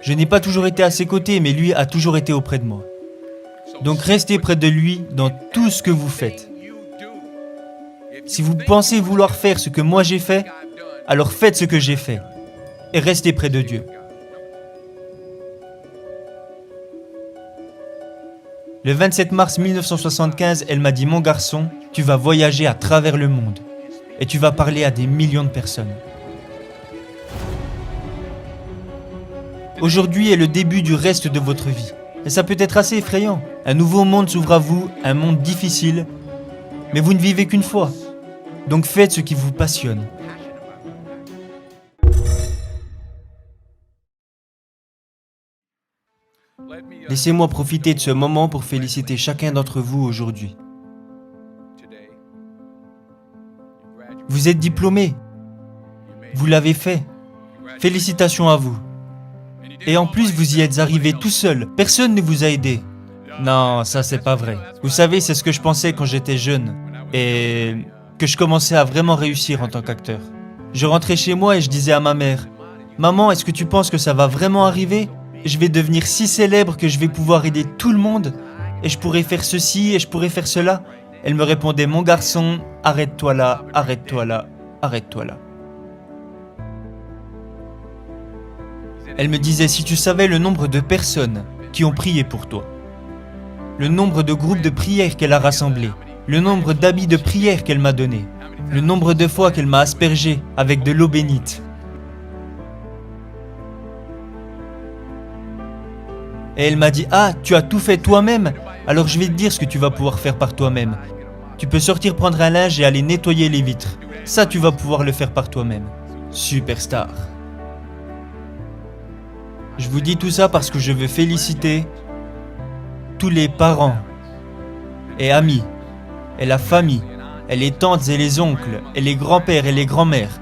Je n'ai pas toujours été à ses côtés, mais lui a toujours été auprès de moi. Donc restez près de lui dans tout ce que vous faites. Si vous pensez vouloir faire ce que moi j'ai fait, alors faites ce que j'ai fait. Et restez près de Dieu. Le 27 mars 1975, elle m'a dit « Mon garçon, tu vas voyager à travers le monde et tu vas parler à des millions de personnes. » Aujourd'hui est le début du reste de votre vie. Et ça peut être assez effrayant. Un nouveau monde s'ouvre à vous, un monde difficile, mais vous ne vivez qu'une fois. Donc faites ce qui vous passionne. Laissez-moi profiter de ce moment pour féliciter chacun d'entre vous aujourd'hui. Vous êtes diplômé. Vous l'avez fait. Félicitations à vous. Et en plus, vous y êtes arrivé tout seul. Personne ne vous a aidé. Non, ça c'est pas vrai. Vous savez, c'est ce que je pensais quand j'étais jeune. Et que je commençais à vraiment réussir en tant qu'acteur. Je rentrais chez moi et je disais à ma mère, « Maman, est-ce que tu penses que ça va vraiment arriver ? Je vais devenir si célèbre que je vais pouvoir aider tout le monde et je pourrais faire ceci et je pourrais faire cela. » Elle me répondait, « Mon garçon, arrête-toi là, arrête-toi là, arrête-toi là. » Elle me disait, « Si tu savais le nombre de personnes qui ont prié pour toi, le nombre de groupes de prière qu'elle a rassemblés, le nombre d'habits de prière qu'elle m'a donnés, le nombre de fois qu'elle m'a aspergé avec de l'eau bénite. » Et elle m'a dit, « Ah, tu as tout fait toi-même ? Alors je vais te dire ce que tu vas pouvoir faire par toi-même. Tu peux sortir prendre un linge et aller nettoyer les vitres. Ça, tu vas pouvoir le faire par toi-même. » Superstar. Je vous dis tout ça parce que je veux féliciter tous les parents et amis, et la famille, et les tantes et les oncles, et les grands-pères et les grands-mères,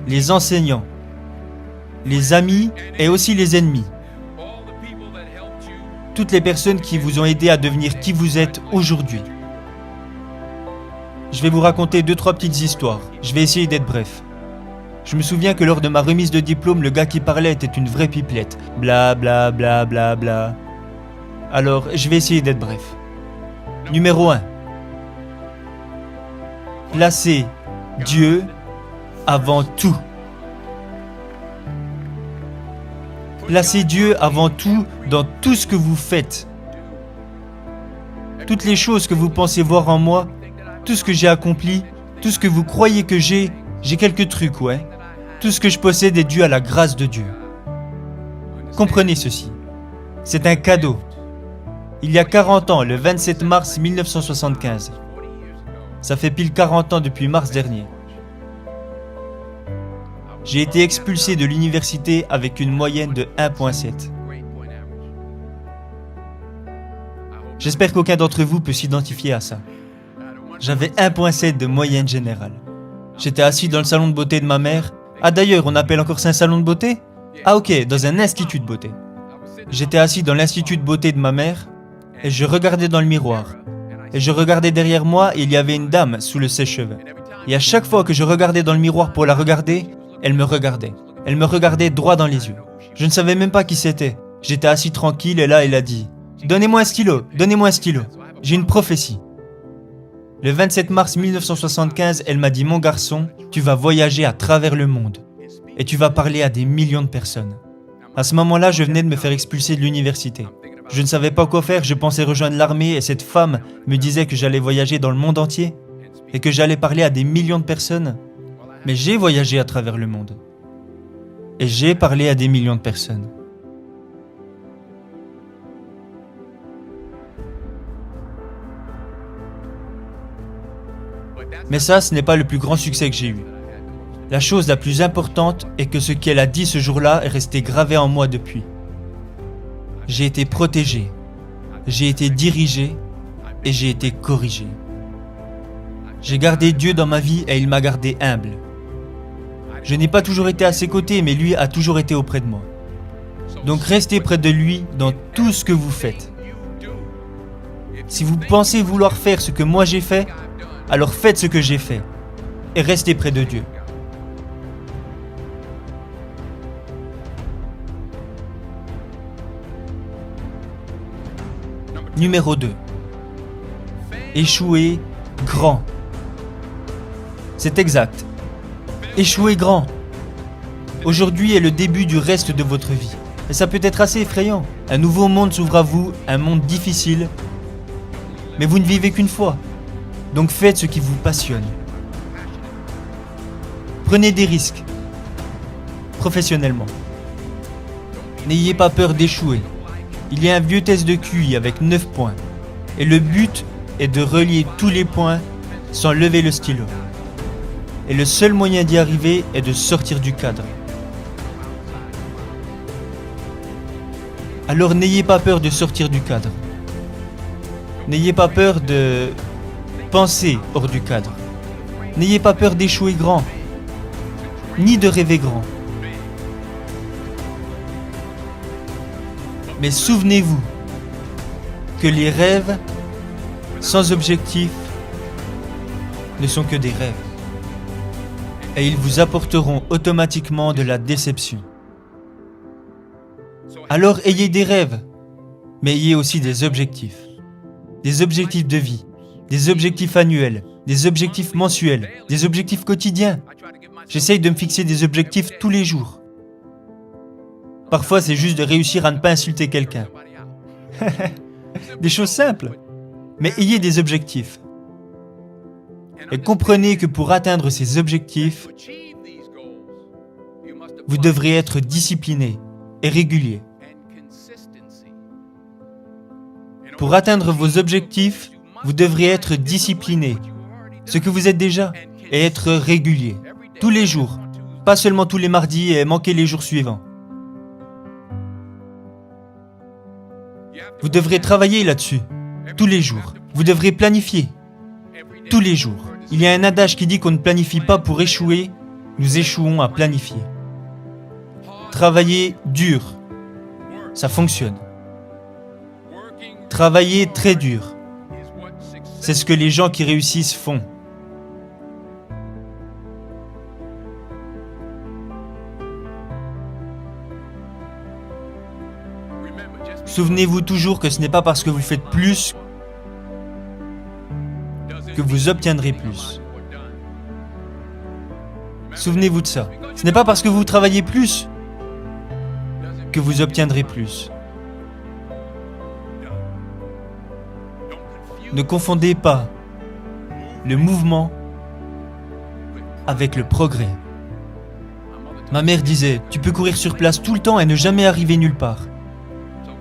les enseignants, les amis et aussi les ennemis. Toutes les personnes qui vous ont aidé à devenir qui vous êtes aujourd'hui. Je vais vous raconter 2-3 petites histoires. Je vais essayer d'être bref. Je me souviens que lors de ma remise de diplôme, le gars qui parlait était une vraie pipelette. Bla bla bla bla bla. Alors, je vais essayer d'être bref. Numéro 1. Placez Dieu avant tout. Placez Dieu avant tout dans tout ce que vous faites. Toutes les choses que vous pensez voir en moi, tout ce que j'ai accompli, tout ce que vous croyez que j'ai quelques trucs, ouais. Tout ce que je possède est dû à la grâce de Dieu. Comprenez ceci. C'est un cadeau. Il y a 40 ans, le 27 mars 1975. Ça fait pile 40 ans depuis mars dernier. J'ai été expulsé de l'université avec une moyenne de 1,7. J'espère qu'aucun d'entre vous peut s'identifier à ça. J'avais 1,7 de moyenne générale. J'étais assis dans le salon de beauté de ma mère. Ah d'ailleurs, on appelle encore ça un salon de beauté ? Ah ok, dans un institut de beauté. J'étais assis dans l'institut de beauté de ma mère et je regardais dans le miroir. Et je regardais derrière moi et il y avait une dame sous le sèche-cheveux. Et à chaque fois que je regardais dans le miroir pour la regarder, elle me regardait. Elle me regardait droit dans les yeux. Je ne savais même pas qui c'était. J'étais assis tranquille et là, elle a dit « Donnez-moi un stylo, donnez-moi un stylo. J'ai une prophétie. » Le 27 mars 1975, elle m'a dit « Mon garçon, tu vas voyager à travers le monde et tu vas parler à des millions de personnes. » À ce moment-là, je venais de me faire expulser de l'université. Je ne savais pas quoi faire, je pensais rejoindre l'armée et cette femme me disait que j'allais voyager dans le monde entier et que j'allais parler à des millions de personnes. Mais j'ai voyagé à travers le monde et j'ai parlé à des millions de personnes. Mais ça, ce n'est pas le plus grand succès que j'ai eu. La chose la plus importante est que ce qu'elle a dit ce jour-là est resté gravé en moi depuis. J'ai été protégé, j'ai été dirigé et j'ai été corrigé. J'ai gardé Dieu dans ma vie et il m'a gardé humble. Je n'ai pas toujours été à ses côtés, mais lui a toujours été auprès de moi. Donc restez près de lui dans tout ce que vous faites. Si vous pensez vouloir faire ce que moi j'ai fait, alors faites ce que j'ai fait et restez près de Dieu. Numéro 2. Échouez grand. C'est exact. Échouez grand. Aujourd'hui est le début du reste de votre vie. Et ça peut être assez effrayant. Un nouveau monde s'ouvre à vous, un monde difficile. Mais vous ne vivez qu'une fois. Donc faites ce qui vous passionne. Prenez des risques. Professionnellement. N'ayez pas peur d'échouer. Il y a un vieux test de QI avec 9 points. Et le but est de relier tous les points sans lever le stylo. Et le seul moyen d'y arriver est de sortir du cadre. Alors n'ayez pas peur de sortir du cadre. N'ayez pas peur de penser hors du cadre. N'ayez pas peur d'échouer grand, ni de rêver grand. Mais souvenez-vous que les rêves sans objectif ne sont que des rêves. Et ils vous apporteront automatiquement de la déception. Alors ayez des rêves, mais ayez aussi des objectifs. Des objectifs de vie, des objectifs annuels, des objectifs mensuels, des objectifs quotidiens. J'essaye de me fixer des objectifs tous les jours. Parfois, c'est juste de réussir à ne pas insulter quelqu'un. Des choses simples. Mais ayez des objectifs. Et comprenez que pour atteindre ces objectifs, vous devrez être discipliné et régulier. Pour atteindre vos objectifs, vous devrez être discipliné, ce que vous êtes déjà, et être régulier, tous les jours, pas seulement tous les mardis et manquer les jours suivants. Vous devrez travailler là-dessus, tous les jours. Vous devrez planifier, tous les jours. Il y a un adage qui dit qu'on ne planifie pas pour échouer, nous échouons à planifier. Travailler dur, ça fonctionne. Travailler très dur, c'est ce que les gens qui réussissent font. Souvenez-vous toujours que ce n'est pas parce que vous faites plus que vous obtiendrez plus. Souvenez-vous de ça. Ce n'est pas parce que vous travaillez plus que vous obtiendrez plus. Ne confondez pas le mouvement avec le progrès. Ma mère disait, tu peux courir sur place tout le temps et ne jamais arriver nulle part.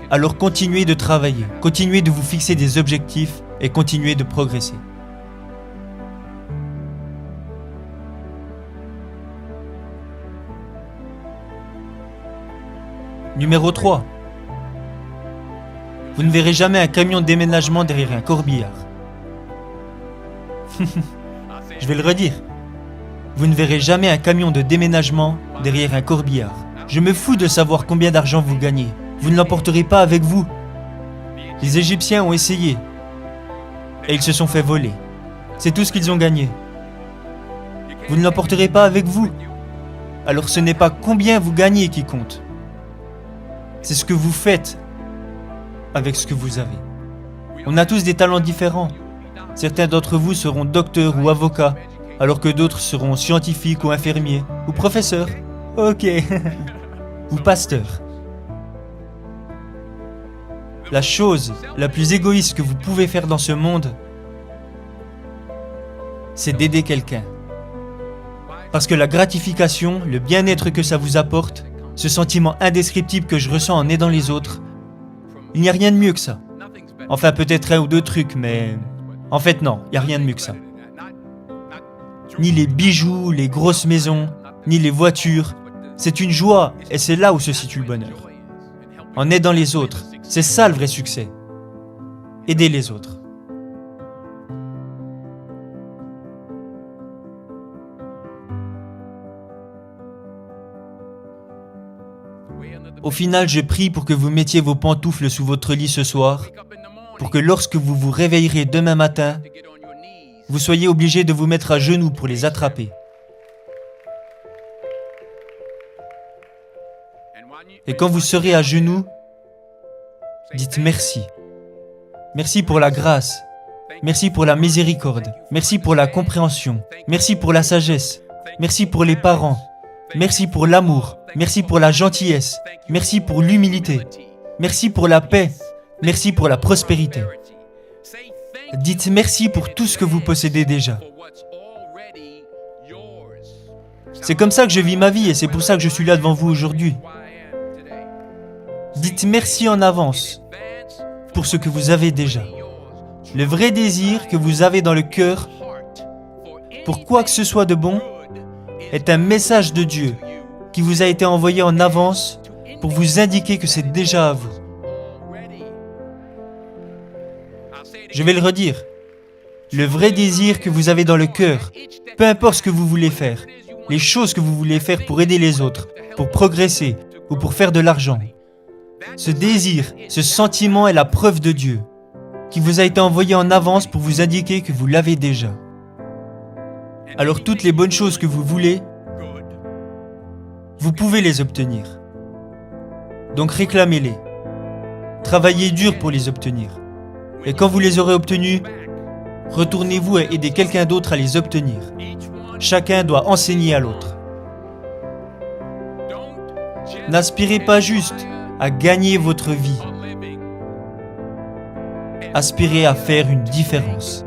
Alors continuez de travailler, continuez de vous fixer des objectifs et continuez de progresser. Numéro 3. Vous ne verrez jamais un camion de déménagement derrière un corbillard. Je vais le redire. Vous ne verrez jamais un camion de déménagement derrière un corbillard. Je me fous de savoir combien d'argent vous gagnez. Vous ne l'emporterez pas avec vous. Les Égyptiens ont essayé. Et ils se sont fait voler. C'est tout ce qu'ils ont gagné. Vous ne l'emporterez pas avec vous. Alors ce n'est pas combien vous gagnez qui compte. C'est ce que vous faites avec ce que vous avez. On a tous des talents différents. Certains d'entre vous seront docteurs ou avocats, alors que d'autres seront scientifiques ou infirmiers, ou professeurs. Ok. Ou pasteurs. La chose la plus égoïste que vous pouvez faire dans ce monde, c'est d'aider quelqu'un. Parce que la gratification, le bien-être que ça vous apporte, ce sentiment indescriptible que je ressens en aidant les autres, il n'y a rien de mieux que ça. Enfin, peut-être un ou deux trucs, mais... En fait, non, il n'y a rien de mieux que ça. Ni les bijoux, les grosses maisons, ni les voitures. C'est une joie, et c'est là où se situe le bonheur. En aidant les autres, c'est ça le vrai succès. Aider les autres. Au final, je prie pour que vous mettiez vos pantoufles sous votre lit ce soir, pour que lorsque vous vous réveillerez demain matin, vous soyez obligé de vous mettre à genoux pour les attraper. Et quand vous serez à genoux, dites merci. Merci pour la grâce. Merci pour la miséricorde. Merci pour la compréhension. Merci pour la sagesse. Merci pour les parents. Merci pour l'amour. Merci pour la gentillesse. Merci pour l'humilité. Merci pour la paix. Merci pour la prospérité. Dites merci pour tout ce que vous possédez déjà. C'est comme ça que je vis ma vie et c'est pour ça que je suis là devant vous aujourd'hui. Dites merci en avance pour ce que vous avez déjà. Le vrai désir que vous avez dans le cœur pour quoi que ce soit de bon est un message de Dieu qui vous a été envoyé en avance pour vous indiquer que c'est déjà à vous. Je vais le redire. Le vrai désir que vous avez dans le cœur, peu importe ce que vous voulez faire, les choses que vous voulez faire pour aider les autres, pour progresser ou pour faire de l'argent. Ce désir, ce sentiment est la preuve de Dieu, qui vous a été envoyé en avance pour vous indiquer que vous l'avez déjà. Alors toutes les bonnes choses que vous voulez, vous pouvez les obtenir. Donc réclamez-les. Travaillez dur pour les obtenir. Et quand vous les aurez obtenus, retournez-vous et aidez quelqu'un d'autre à les obtenir. Chacun doit enseigner à l'autre. N'aspirez pas juste à gagner votre vie. Aspirez à faire une différence.